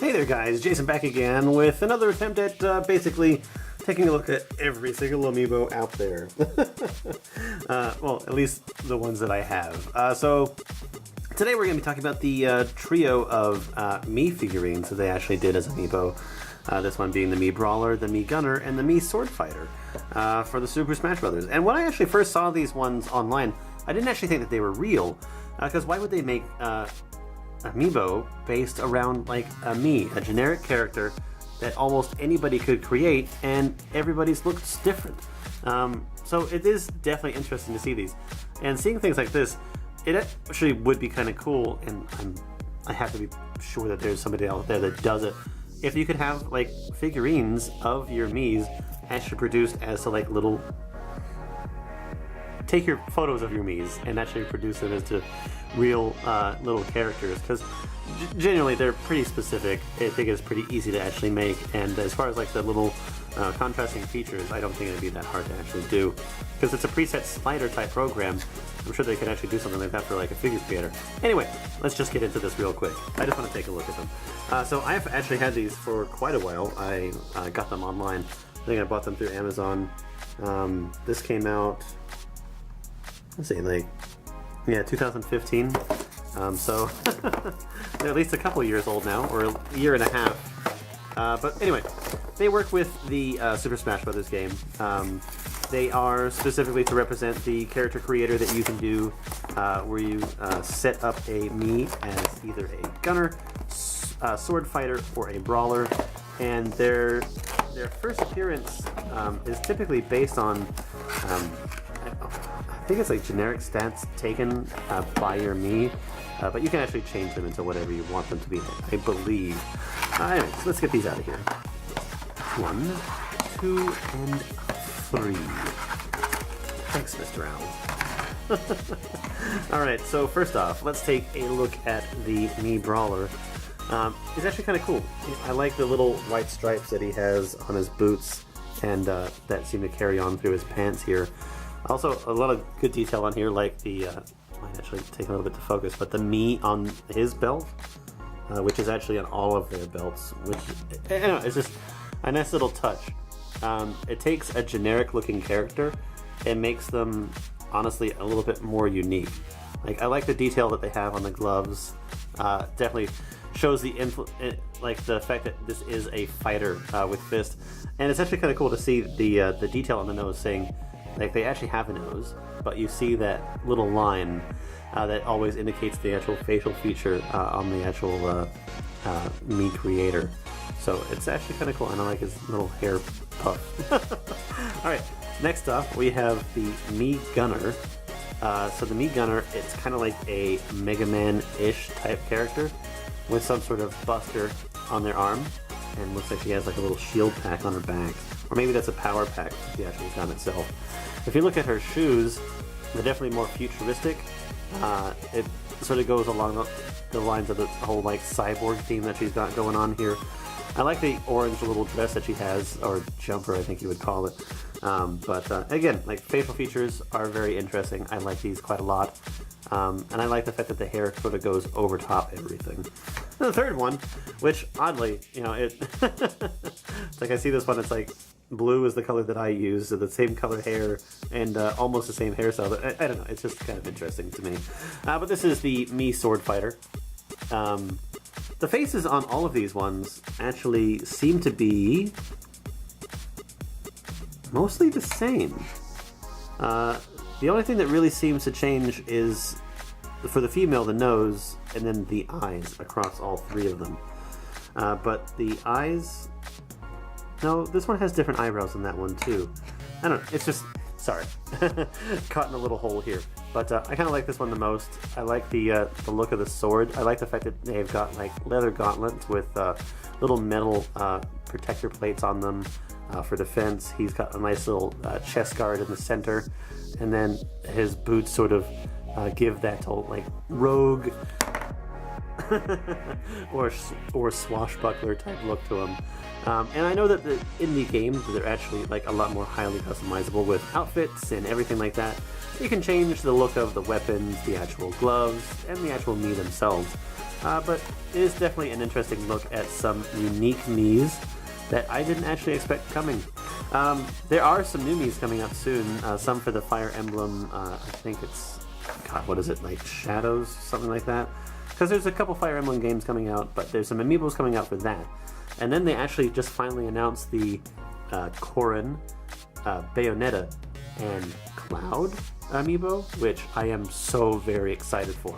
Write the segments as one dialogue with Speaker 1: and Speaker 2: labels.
Speaker 1: Hey there guys, Jason back again with another attempt at basically taking a look at every single Amiibo out there. Well, at least the ones that I have. So today we're going to be talking about the trio of Mii figurines that they actually did as Amiibo. This one being the Mii Brawler, the Mii Gunner, and the Mii Sword Fighter for the Super Smash Brothers. And when I actually first saw these ones online, I didn't actually think that they were real, because why would they make Amiibo based around like a Mii, a generic character that almost anybody could create, and everybody's looks different. So it is definitely interesting to see these, and seeing things like this, it actually would be kind of cool. And I have to be sure that there's somebody out there that does it. If you could have like figurines of your Miis actually produced as to like little, take your photos of your Miis and actually produce them as to real little characters, because generally they're pretty specific. I think it's pretty easy to actually make, and as far as like the little contrasting features, I don't think it'd be that hard to actually do, because it's a preset slider type program. I'm sure they could actually do something like that for like a figure creator. Anyway, let's just get into this real quick. I just want to take a look at them. So I've actually had these for quite a while. I got them online. I think I bought them through Amazon. This came out, let's see, like, yeah, 2015. So they're at least a couple years old now, or a year and a half. But anyway, they work with the Super Smash Brothers game. They are specifically to represent the character creator that you can do, where you set up a Mii as either a gunner, sword fighter, or a brawler, and their first appearance is typically based on I think it's like generic stats taken by your Mii, but you can actually change them into whatever you want them to be, I believe. Anyways, let's get these out of here. 1, 2, and 3. Thanks, Mr. Owl. Alright, so first off, let's take a look at the Mii Brawler. It's actually kind of cool. I like the little white stripes that he has on his boots, and that seem to carry on through his pants here. Also, a lot of good detail on here, like the, might actually take a little bit to focus, but the Mii on his belt, which is actually on all of their belts, which, anyway, it's just a nice little touch. It takes a generic looking character and makes them, honestly, a little bit more unique. Like, I like the detail that they have on the gloves. Definitely shows the like the fact that this is a fighter with fist, and it's actually kind of cool to see the detail on the nose, saying like they actually have a nose, but you see that little line that always indicates the actual facial feature on the actual Mii creator. So it's actually kind of cool, and I like his little hair puff. Alright, next up we have the Mii Gunner. So the Mii Gunner, it's kind of like a Mega Man-ish type character with some sort of buster on their arm, and looks like she has like a little shield pack on her back. Or maybe that's a power pack that the actual gun itself. If you look at her shoes, they're definitely more futuristic. It sort of goes along the lines of the whole like cyborg theme that she's got going on here. I like the orange little dress that she has, or jumper I think you would call it. But again, like facial features are very interesting. I like these quite a lot. And I like the fact that the hair sort of goes over top everything. And the third one, which oddly, you know, it's like I see this one, it's like blue is the color that I use, so the same color hair and almost the same hairstyle. I don't know, it's just kind of interesting to me. But this is the Mii Sword Fighter. The faces on all of these ones actually seem to be mostly the same. The only thing that really seems to change is, for the female, the nose, and then the eyes across all three of them. But the eyes... No, this one has different eyebrows than that one too. I don't know, it's just... Sorry. Caught in a little hole here. But I kind of like this one the most. I like the look of the sword. I like the fact that they've got like leather gauntlets with little metal protector plates on them for defense. He's got a nice little chest guard in the center. And then his boots sort of give that whole like rogue or swashbuckler type look to him. And I know that in the game they're actually like a lot more highly customizable with outfits and everything like that. You can change the look of the weapons, the actual gloves, and the actual Mii themselves. but it is definitely an interesting look at some unique Miis that I didn't actually expect coming. There are some new Miis coming up soon, some for the Fire Emblem, I think it's, God, what is it, like Shadows, something like that? Because there's a couple Fire Emblem games coming out, but there's some Amiibos coming out for that. And then they actually just finally announced the Corrin, Bayonetta, and Cloud Amiibo, which I am so very excited for.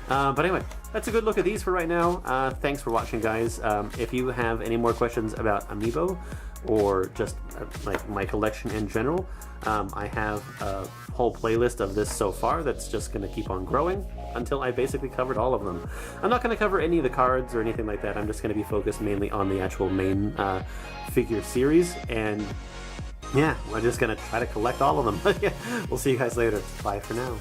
Speaker 1: But anyway, that's a good look at these for right now. Thanks for watching, guys. If you have any more questions about Amiibo or just like my collection in general, I have a whole playlist of this so far that's just going to keep on growing until I basically covered all of them. I'm not going to cover any of the cards or anything like that. I'm just going to be focused mainly on the actual main figure series, and yeah, we're just going to try to collect all of them. We'll see you guys later. Bye for now.